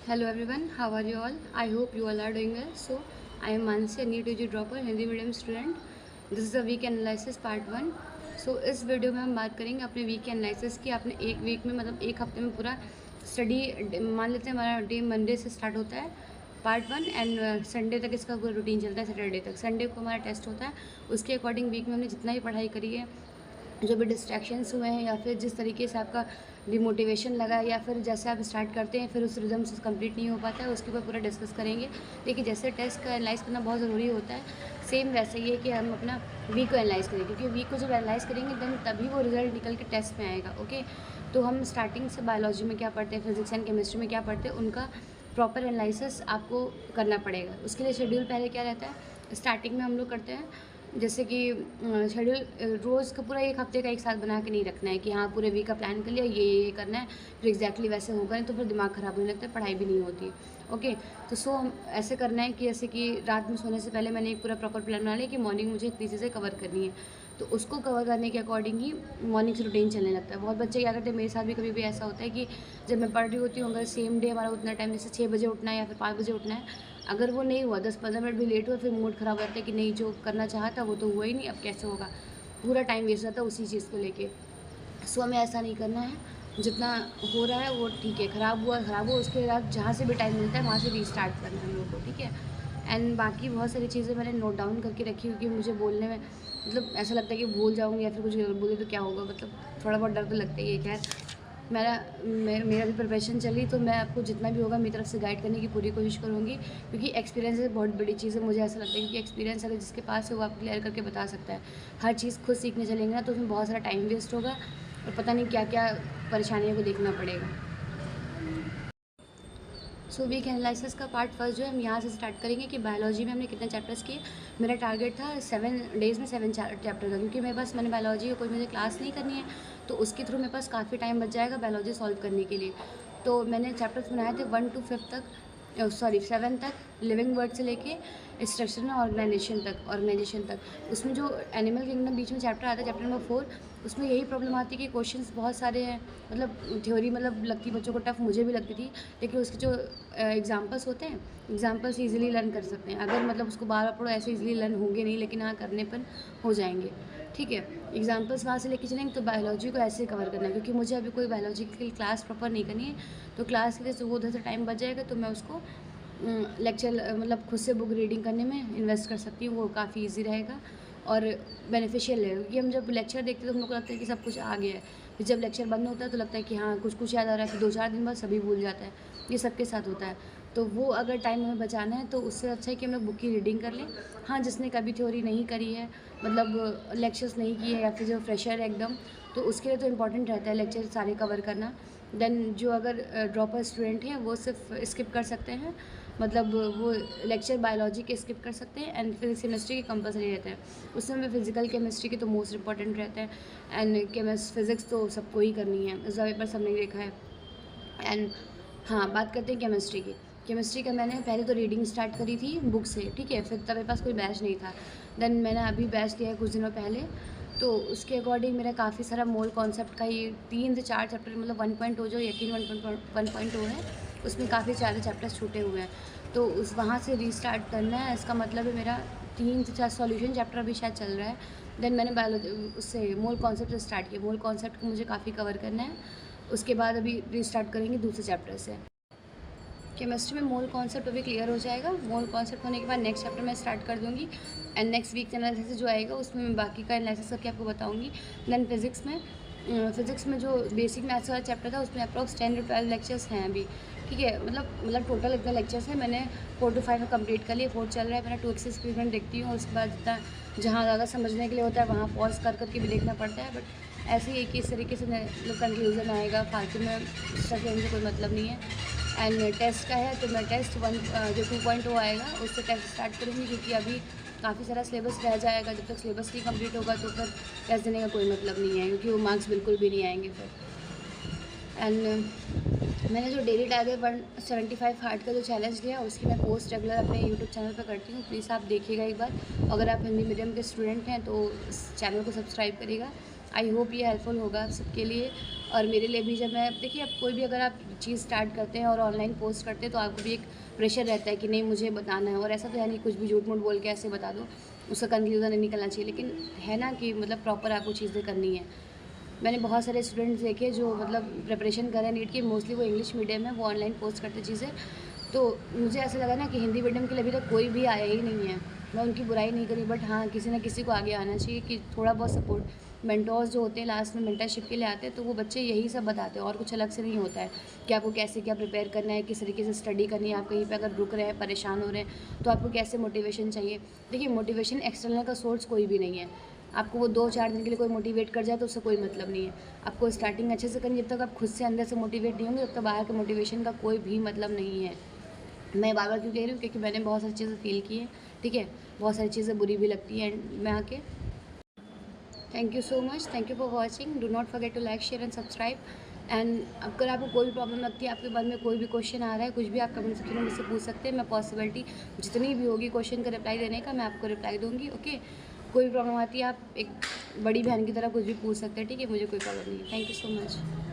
Hello everyone, how are you all? I hope you all are doing well. So, I am Mansi, a new UG dropper, Hindi medium student. This is the week analysis part 1. So, इस video में हम बात करेंगे अपने week के analysis की। आपने एक वीक में मतलब एक हफ्ते में पूरा स्टडी, मान लेते हैं हमारा डे मंडे से स्टार्ट होता है पार्ट 1 एंड संडे तक इसका पूरा रूटीन चलता है। सैटरडे तक, संडे को हमारा टेस्ट होता है। उसके अकॉर्डिंग वीक में हमने जितना भी पढ़ाई करी है, जो भी डिस्ट्रैक्शंस हुए हैं या फिर जिस तरीके से आपका डिमोटिवेशन लगा है या फिर जैसे आप स्टार्ट करते हैं फिर उस रिदम से कंप्लीट नहीं हो पाता है, उसके ऊपर पूरा डिस्कस करेंगे। देखिए, जैसे टेस्ट का एनालाइज़ करना बहुत ज़रूरी होता है, सेम वैसे ही है कि हम अपना वीक को एनालाइज़ करें, क्योंकि वीक को जब एनालाइज़ करेंगे देन तभी वो रिजल्ट निकल के टेस्ट में आएगा। ओके, तो हम स्टार्टिंग से बायोलॉजी में क्या पढ़ते हैं, फिजिक्स एंड केमिस्ट्री में क्या पढ़ते हैं, उनका प्रॉपर एनालिसिस आपको करना पड़ेगा। उसके लिए शेड्यूल पहले क्या रहता है, स्टार्टिंग में हम लोग करते हैं जैसे कि शेड्यूल रोज़ का पूरा एक हफ्ते का एक साथ बना के नहीं रखना है कि हाँ पूरे वीक का प्लान कर लिया, ये करना है, फिर एग्जैक्टली वैसे होगा नहीं तो फिर दिमाग ख़राब होने लगता है, पढ़ाई भी नहीं होती। ओके, तो हम ऐसे करना है कि जैसे कि रात में सोने से पहले मैंने एक पूरा प्रॉपर प्लान बना लिया कि मॉर्निंग मुझे इतनी चीज़ें कवर करनी है, तो उसको कवर करने के अकॉर्डिंग ही मॉर्निंग से रूटीन चलने लगता है। बहुत बच्चे क्या करते हैं, मेरे साथ भी कभी भी ऐसा होता है कि जब मैं पढ़ रही होती हूँ, अगर सेम डे हमारा उतना टाइम जैसे 6 बजे उठना है या फिर 5 बजे उठना है, अगर वो नहीं हुआ 10-15 मिनट भी लेट हुआ, फिर मूड ख़राब रहता है कि नहीं, जो करना चाहा था वो तो हुआ ही नहीं, अब कैसे होगा, पूरा टाइम वेस्ट रहता है उसी चीज़ को लेके। सो हमें ऐसा नहीं करना है, जितना हो रहा है वो ठीक है, ख़राब हुआ, उसके बाद जहाँ से भी टाइम मिलता है वहाँ से रीस्टार्ट करना है हम लोग को, ठीक है। एंड बाकी बहुत सारी चीज़ें मैंने नोट डाउन करके रखी हुई, क्योंकि मुझे बोलने में मतलब ऐसा लगता है कि भूल जाऊँगी या फिर कुछ गलत बोले तो क्या होगा, मतलब थोड़ा बहुत डर तो लगता ही है। खैर, मेरा भी प्रिपरेशन चली, तो मैं आपको जितना भी होगा मेरी तरफ से गाइड करने की पूरी कोशिश करूँगी, क्योंकि एक्सपीरियंस बहुत बड़ी चीज़ है। मुझे ऐसा लगता है कि एक्सपीरियंस अगर जिसके पास है वो आप क्लियर करके बता सकता है। हर चीज़ खुद सीखने चलेंगे ना तो उसमें बहुत सारा टाइम वेस्ट होगा और पता नहीं क्या क्या परेशानियों को देखना पड़ेगा। सो वीक एनालिसिस का पार्ट फर्स्ट जो है हम यहाँ से स्टार्ट करेंगे कि बायोलॉजी में हमने कितने चैप्टर्स किए। मेरा टारगेट था 7 डेज़ में 7 चैप्टर का, क्योंकि मेरे पास मैंने बायोलॉजी कोई मुझे क्लास नहीं करनी है, तो उसके थ्रू मेरे पास काफ़ी टाइम बच जाएगा बायोलॉजी सॉल्व करने के लिए। तो मैंने चैप्टर्स बनाए थे 1 to 5 तक, 7 तक, लिविंग वर्ड से लेके स्ट्रक्चर में ऑर्गेनाइजेशन तक। उसमें जो एनिमल किंगडम बीच में चैप्टर आता है, चैप्टर नंबर 4, उसमें यही प्रॉब्लम आती है कि क्वेश्चंस बहुत सारे हैं, मतलब थ्योरी मतलब लगती बच्चों को टफ, मुझे भी लगती थी, लेकिन उसके जो एग्जांपल्स होते हैं, एग्जांपल्स इजीली लर्न कर सकते हैं। अगर मतलब उसको बार बार पढ़ो ऐसे इजीली लर्न होंगे नहीं, लेकिन हाँ करने पर हो जाएंगे, ठीक है। एग्जांपल्स वहाँ से लेके चलेंगे, तो बायोलॉजी को ऐसे कवर करना है, क्योंकि मुझे अभी कोई बायोलॉजी की क्लास प्रॉपर नहीं करनी है, तो क्लास के लिए वो उधर से टाइम बच जाएगा, तो मैं उसको लेक्चर मतलब खुद से बुक रीडिंग करने में इन्वेस्ट कर सकती हूँ, वो काफ़ी ईजी रहेगा और बेनिफिशियल है। क्योंकि हम जब लेक्चर देखते हैं तो हम लोग को लगता है कि सब कुछ आ गया है, फिर जब लेक्चर बंद होता है तो लगता है कि हाँ कुछ कुछ याद आ रहा है, फिर 2-4 दिन बाद सभी भूल जाता है, ये सबके साथ होता है। तो वो अगर टाइम हमें बचाना है तो उससे अच्छा है कि हम लोग बुक की रीडिंग कर लें। हाँ, जिसने कभी थ्योरी नहीं करी है, मतलब लेक्चर्स नहीं किए हैं या फिर जो फ्रेशर है एकदम, तो उसके लिए तो इम्पॉर्टेंट रहता है लेक्चर सारे कवर करना। देन जो अगर ड्रॉपर स्टूडेंट हैं वो सिर्फ स्किप कर सकते हैं, मतलब वो लेक्चर बायोलॉजी के स्किप कर सकते हैं एंड फिजिक्स केमिस्ट्री के कंपलसरी रहता है। उसमें भी फिजिकल केमिस्ट्री के तो मोस्ट इंपॉर्टेंट रहता है, एंड फिज़िक्स तो सबको ही करनी है, उसका पेपर सबने देखा है। एंड हाँ, बात करते हैं केमिस्ट्री की। केमिस्ट्री का मैंने पहले तो रीडिंग स्टार्ट करी थी बुक से, ठीक है, फिर तब मेरे पास कोई बैच नहीं था। देन मैंने अभी बैच लिया है कुछ दिनों पहले, तो उसके अकॉर्डिंग मेरा काफ़ी सारा मोल कॉन्सेप्ट का ये 3 से 4 चैप्टर, मतलब 1.0 जो यकीन 1.0 है, उसमें काफ़ी सारे चैप्टर्स छूटे हुए हैं, तो उस वहाँ से रीस्टार्ट करना है। इसका मतलब है मेरा 3 से 4 सॉल्यूशन चैप्टर अभी शायद चल रहा है। देन मैंने बायोलॉजी उससे मोल कॉन्सेप्ट से स्टार्ट किया, मोल कॉन्सेप्ट को मुझे काफ़ी कवर करना है। उसके बाद अभी रीस्टार्ट करेंगे दूसरे चैप्टर से। केमिस्ट्री में मोल कॉन्सेप्ट अभी क्लियर हो जाएगा, मोल कॉन्सेप्ट होने के बाद नेक्स्ट चैप्टर मैं स्टार्ट कर दूँगी एंड नेक्स्ट वीक एनालिसिस जो आएगा उसमें मैं बाकी का एनालिसिस करके आपको बताऊँगी। देन फिज़िक्स में जो बेसिक मैथ्स वाला चैप्टर था उसमें अप्रॉक्स 10 to 12 लेक्चर्स हैं अभी, ठीक है, मतलब टोटल इतना लेक्चर्स है, मैंने 4 to 5 में कंप्लीट कर लिया, 4 चल रहा है मेरा। 2 एक्सपेरिमेंट देखती हूँ, उसके बाद जितना जहाँ ज़्यादा समझने के लिए होता है वहाँ पॉज कर करके भी देखना पड़ता है, बट ऐसे ही कि इस तरीके से मतलब कंक्लूजन आएगा, फालतू में स्टफ लेने से कोई मतलब नहीं है। एंड टेस्ट का है तो मैं टेस्ट 1 जो 2.0 आएगा उससे टेस्ट स्टार्ट करूँगी, क्योंकि अभी काफ़ी सारा सिलेबस रह जाएगा, जब तक सिलेबस नहीं कंप्लीट होगा तो फिर टेस्ट देने का कोई मतलब नहीं है, क्योंकि वो मार्क्स बिल्कुल भी नहीं आएंगे फिर। एंड मैंने जो डेली टारगेट 175 हार्ट का जो चैलेंज लिया उसकी मैं पोस्ट रेगुलर अपने यूट्यूब चैनल पर करती हूँ, प्लीज़ आप देखिएगा एक बार। अगर आप हिंदी मीडियम के स्टूडेंट हैं तो इस चैनल को सब्सक्राइब करिएगा। आई होप ये हेल्पफुल होगा आप सबके लिए। और मेरे लिए भी जब मैं देखिए, अब कोई भी अगर आप चीज़ स्टार्ट करते हैं और ऑनलाइन पोस्ट करते हैं तो आपको भी एक प्रेशर रहता है कि नहीं मुझे बताना है, और ऐसा तो है नहीं कुछ भी झूठ मूठ बोल के ऐसे बता दो, उसका कंक्लूज़न नहीं निकलना चाहिए। लेकिन है ना कि मतलब प्रॉपर आपको चीज़ें करनी है। मैंने बहुत सारे स्टूडेंट्स देखे जो मतलब प्रिपरेशन कर रहे हैं नीट की, मोस्टली वो इंग्लिश मीडियम है, वो ऑनलाइन पोस्ट करते चीज़ें। तो मुझे ऐसा लगा ना कि हिंदी मीडियम के लिए अभी तक कोई भी आया ही नहीं है। मैं उनकी बुराई नहीं करी, बट हाँ, किसी न किसी को आगे आना चाहिए कि थोड़ा बहुत सपोर्ट। मेंटोर्स जो होते हैं लास्ट में मेंटरशिप के लिए आते हैं, तो वो बच्चे यही सब बताते हैं और कुछ अलग से नहीं होता है कि आपको कैसे क्या प्रिपेयर करना है, किस तरीके से स्टडी करनी है। आप कहीं पे अगर रुक रहे हैं, परेशान हो रहे हैं, तो आपको कैसे मोटिवेशन चाहिए। देखिए, मोटिवेशन एक्सटर्नल का सोर्स कोई भी नहीं है। आपको वो 2-4 दिन के लिए कोई मोटिवेट कर जाए तो उससे कोई मतलब नहीं है। आपको स्टार्टिंग अच्छे से करनी है, जब तक आप खुद से अंदर से मोटिवेट नहीं होंगे, तब तक बाहर के मोटिवेशन का कोई भी मतलब नहीं है। मैं बार-बार क्यों कह रही हूँ, क्योंकि मैंने बहुत सारी चीज़ें फ़ील की हैं, ठीक है? बहुत सारी चीज़ें बुरी भी लगती हैं एंड में आके। Thank you so much, thank you for watching. Do not forget to like, share and subscribe. And अगर आपको कोई भी प्रॉब्लम लगती है, आपके मन में कोई भी क्वेश्चन आ रहा है, कुछ भी आप कमेंट सेक्शन में मुझसे पूछ सकते हैं। मैं पॉसिबिलिटी जितनी भी होगी क्वेश्चन का रिप्लाई देने का, मैं आपको रिप्लाई दूँगी, ओके? कोई भी प्रॉब्लम आती है, आप एक बड़ी बहन की तरह कुछ भी पूछ सकते हैं, ठीक है? मुझे कोई प्रॉब्लम नहीं है। Thank you so much.